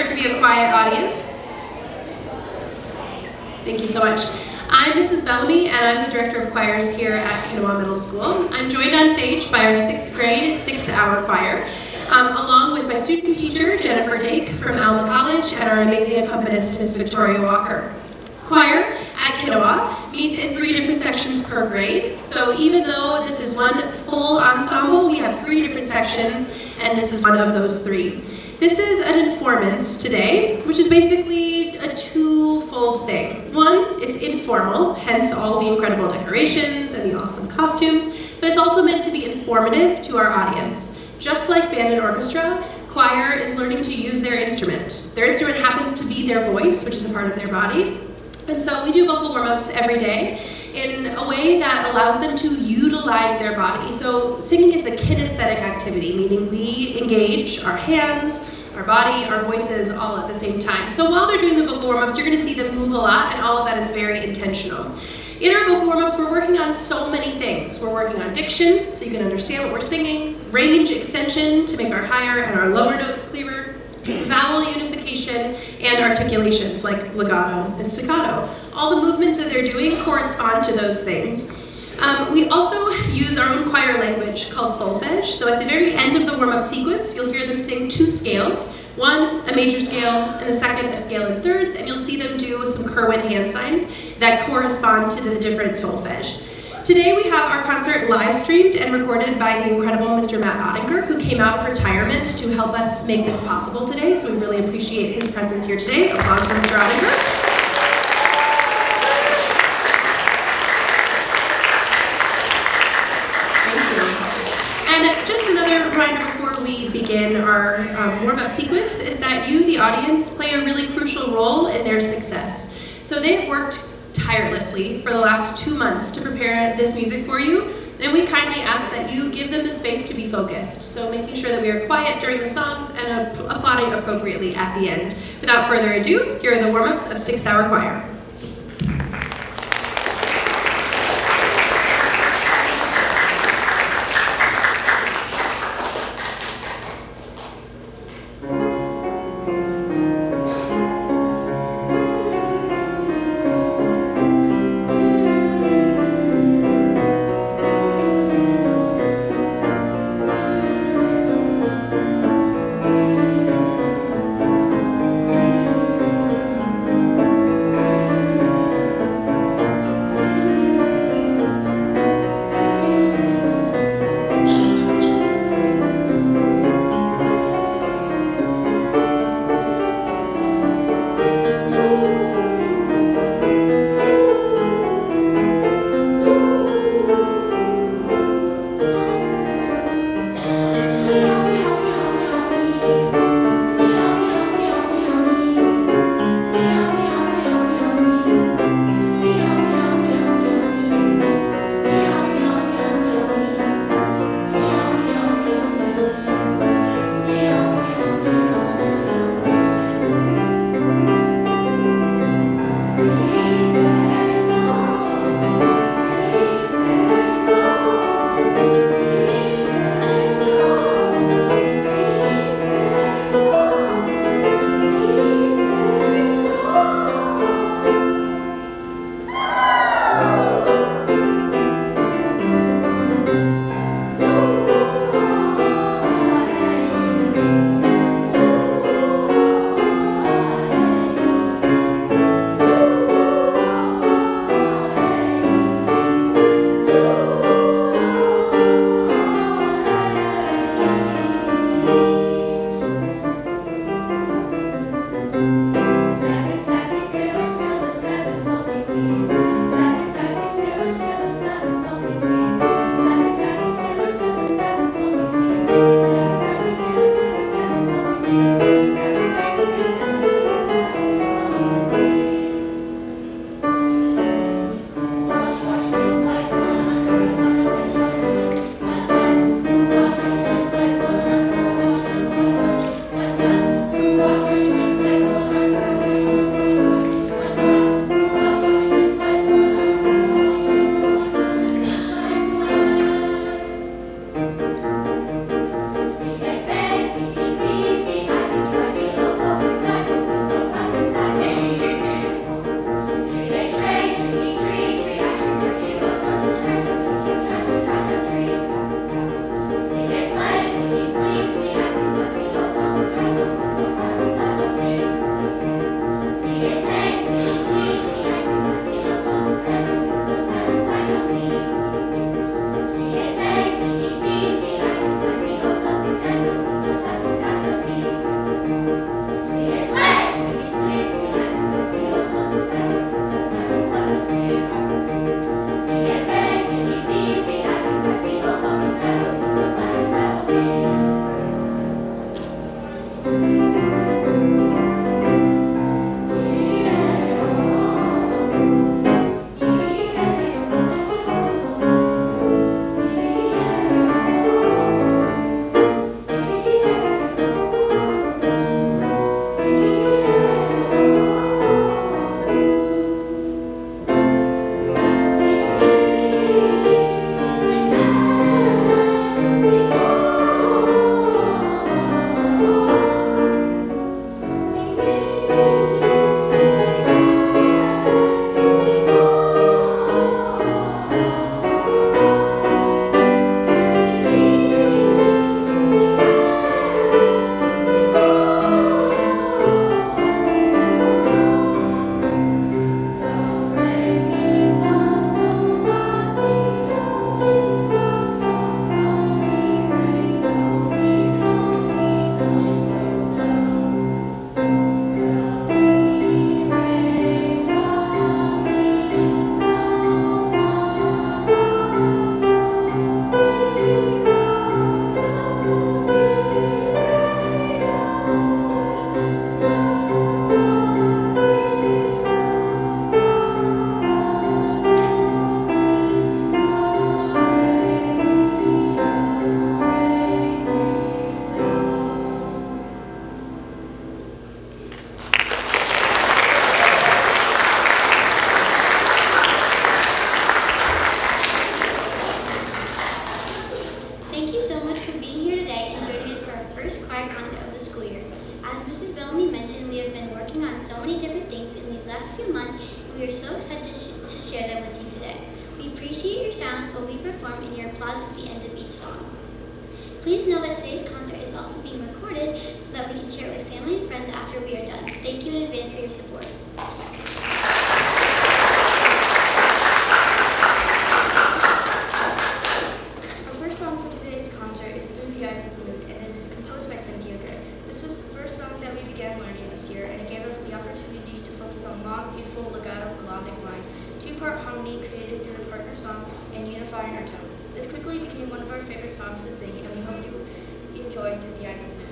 sure to be a quiet audience. Thank you so much. I'm Mrs. Bellamy, and I'm the Director of Choirs here at Kinawa Middle School. I'm joined on stage by our 6th grade, 6th hour choir, along with my student teacher, Jennifer Dake from Alma College, and our amazing accompanist, Miss Victoria Walker. Choir at Kinawa meets in 3 different sections per grade. So even though this is one full ensemble, we have 3 different sections, and this is one of those 3. This is an Informance today, which is basically a twofold thing. One, it's informal, hence all the incredible decorations and the awesome costumes, but it's also meant to be informative to our audience. Just like band and orchestra, choir is learning to use their instrument. Their instrument happens to be their voice, which is a part of their body. And so we do vocal warm-ups every day in a way that allows them to utilize their body. So singing is a kinesthetic activity, meaning we engage our hands, our body, our voices all at the same time. So while they're doing the vocal warm-ups, you're going to see them move a lot, and all of that is very intentional. In our vocal warm-ups, we're working on so many things. We're working on diction, so you can understand what we're singing, range extension to make our higher and our lower notes clearer, vowel unification, and articulations like legato and staccato. All the movements that they're doing correspond to those things. We also use our own choir language called solfege. So at the very end of the warm-up sequence, you'll hear them sing 2 scales. One, a major scale, and the second, a scale in thirds, and you'll see them do some Kerwin hand signs that correspond to the different solfege. Today we have our concert live streamed and recorded by the incredible Mr. Matt Ottinger, who came out of retirement to help us make this possible today, so we really appreciate his presence here today. Applause for Mr. Ottinger. And just another reminder before we begin our warm-up sequence is that you, the audience, play a really crucial role in their success. So they've worked tirelessly for the last 2 months to prepare this music for you, and we kindly ask that you give them the space to be focused. So making sure that we are quiet during the songs and applauding appropriately at the end. Without further ado, here are the warm-ups of 6th Hour Choir. As Mrs. Bellamy mentioned, we have been working on so many different things in these last few months, and we are so excited to share them with you today. We appreciate your silence while we perform and your applause at the end of each song. Please know that today's concert is also being recorded so that we can share it with family and friends after we are done. Thank you in advance for your support. Our first song for today's concert is Through the Eyes of the Moon, and it is composed by Cynthia Gray. This was the first song that we began learning this year, and it gave us the opportunity to focus on long, beautiful, legato, melodic lines, two-part harmony created through a partner song, and unifying our tone. This quickly became one of our favorite songs to sing, and we hope you enjoy Through the Eyes of the Moon.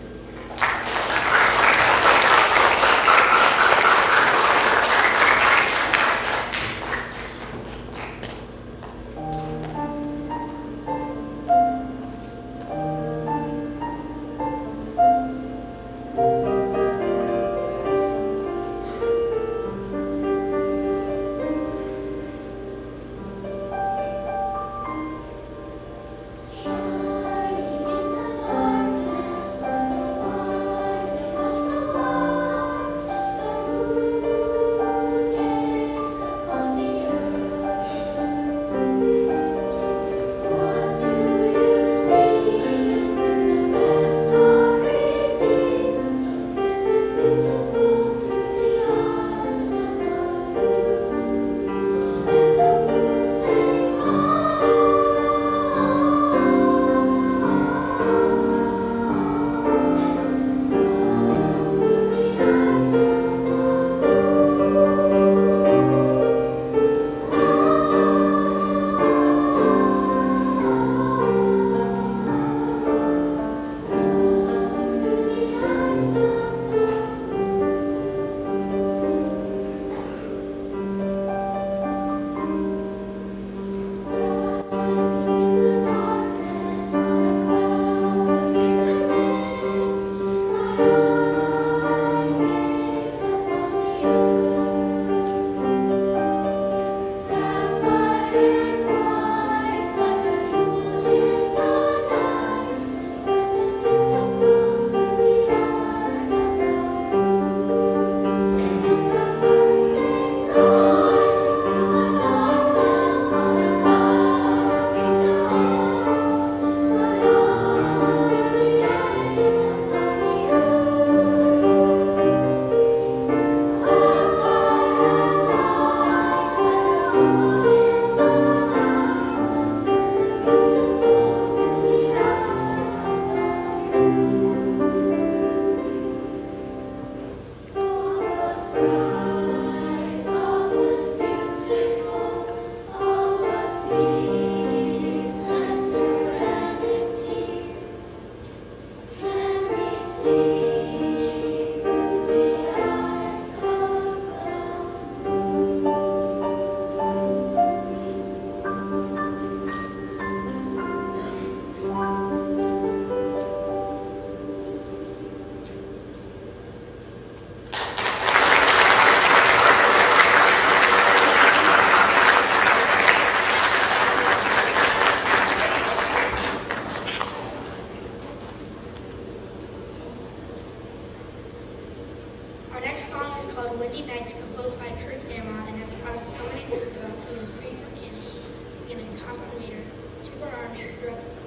Our next song is called Windy Nights, composed by Kurt Bellamy, and has taught us so many things about singing three bar cannons, singing in compound meter, two-bar harmony throughout the song,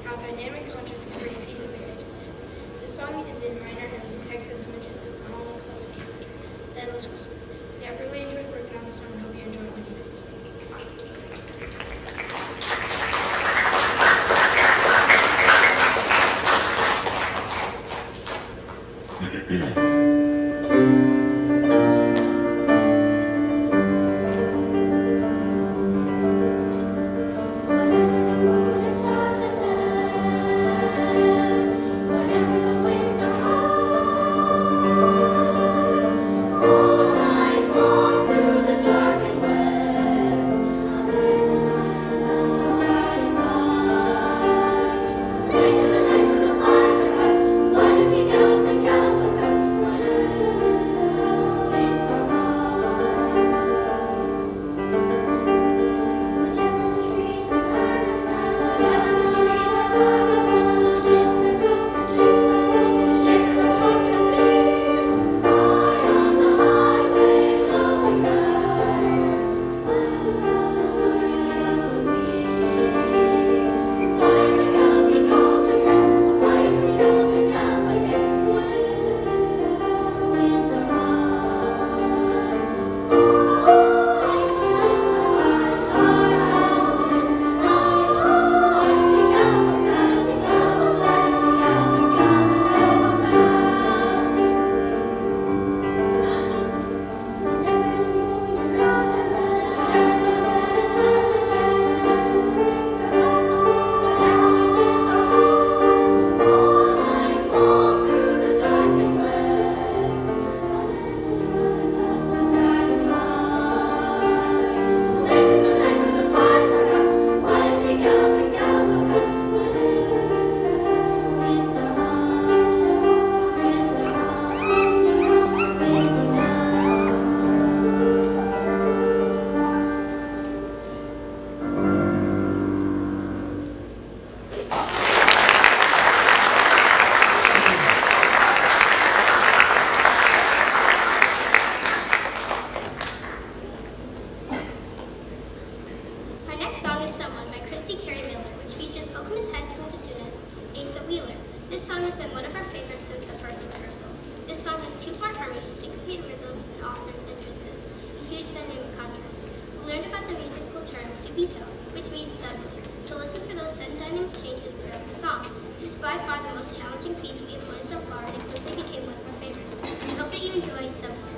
how dynamic contrast can bring a piece of music to life. This song is in minor and the text has images of all classic character, the Endless Whisper. We have really enjoyed working on the song and hope you enjoy Windy Nights. harmonies, syncopated rhythms, and off-synth entrances, and huge dynamic contrast. We learned about the musical term subito, which means suddenly. So listen for those sudden dynamic changes throughout the song. This is by far the most challenging piece we have learned so far, and it quickly became one of our favorites. We hope that you enjoy Someone.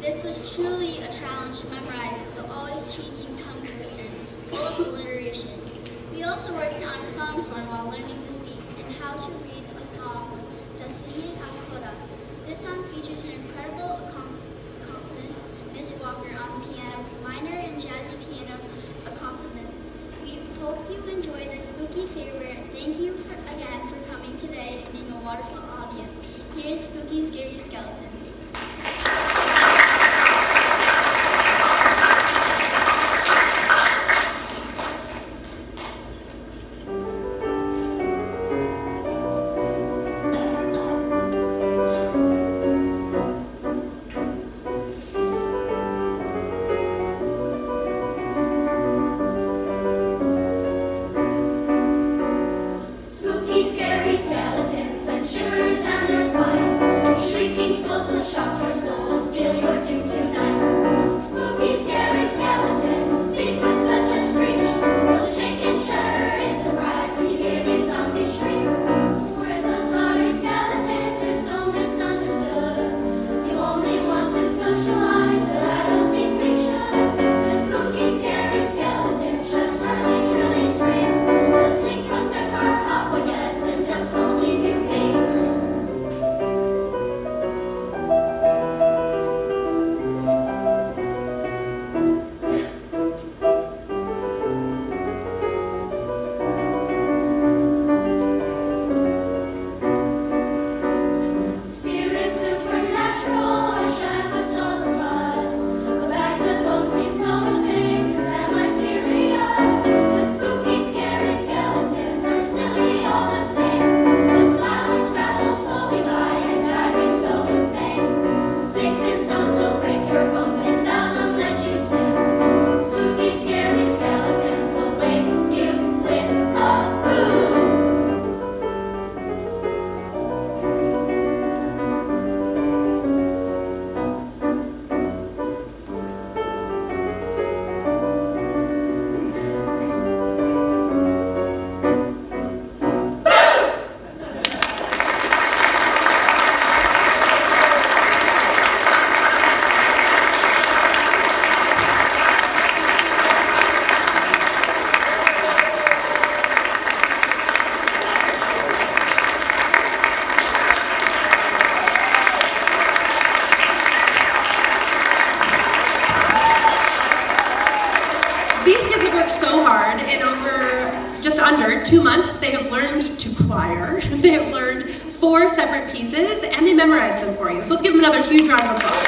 This was truly a challenge to memorize with the always changing tongue twisters full of alliteration. We also worked on a song form while learning this piece and how to read a song with Dulcine Ancora. This song features an incredible accompanist, Miss Walker, on piano with minor and jazzy piano accompaniment. We hope you enjoy this spooky favorite. Thank you again for coming today and being a wonderful audience. Here's Spooky Scary Skeletons. Spooky, scary skeletons send shivers down your spine. Shrieking skulls will shock your under 2 months, they have learned to choir, they have learned 4 separate pieces, and they memorized them for you. So let's give them another huge round of applause.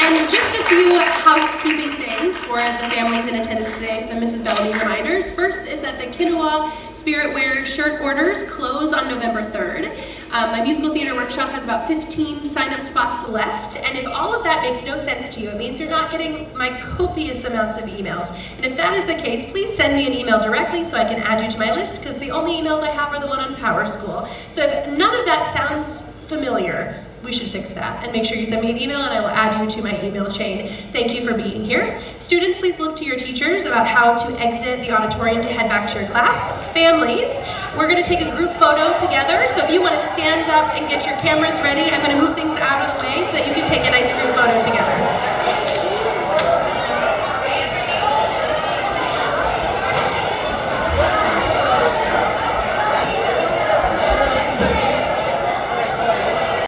And just a few housekeeping things for the families in attendance today, so Mrs. Bellamy reminders. First is that the Kinawa Spirit Wear shirt orders close on November 3rd. My musical theater workshop has about 15 sign-up spots left, and if all of that makes no sense to you, it means you're not getting my copious amounts of emails. And if that is the case, please send me an email directly so I can add you to my list, because the only emails I have are the one on Power School. So if none of that sounds familiar, we should fix that, and make sure you send me an email and I will add you to my email chain. Thank you for being here. Students, please look to your teachers about how to exit the auditorium to head back to your class. Families, we're gonna take a group photo together, so if you wanna stand up and get your cameras ready, I'm gonna move things out of the way so that you can take a nice group photo together.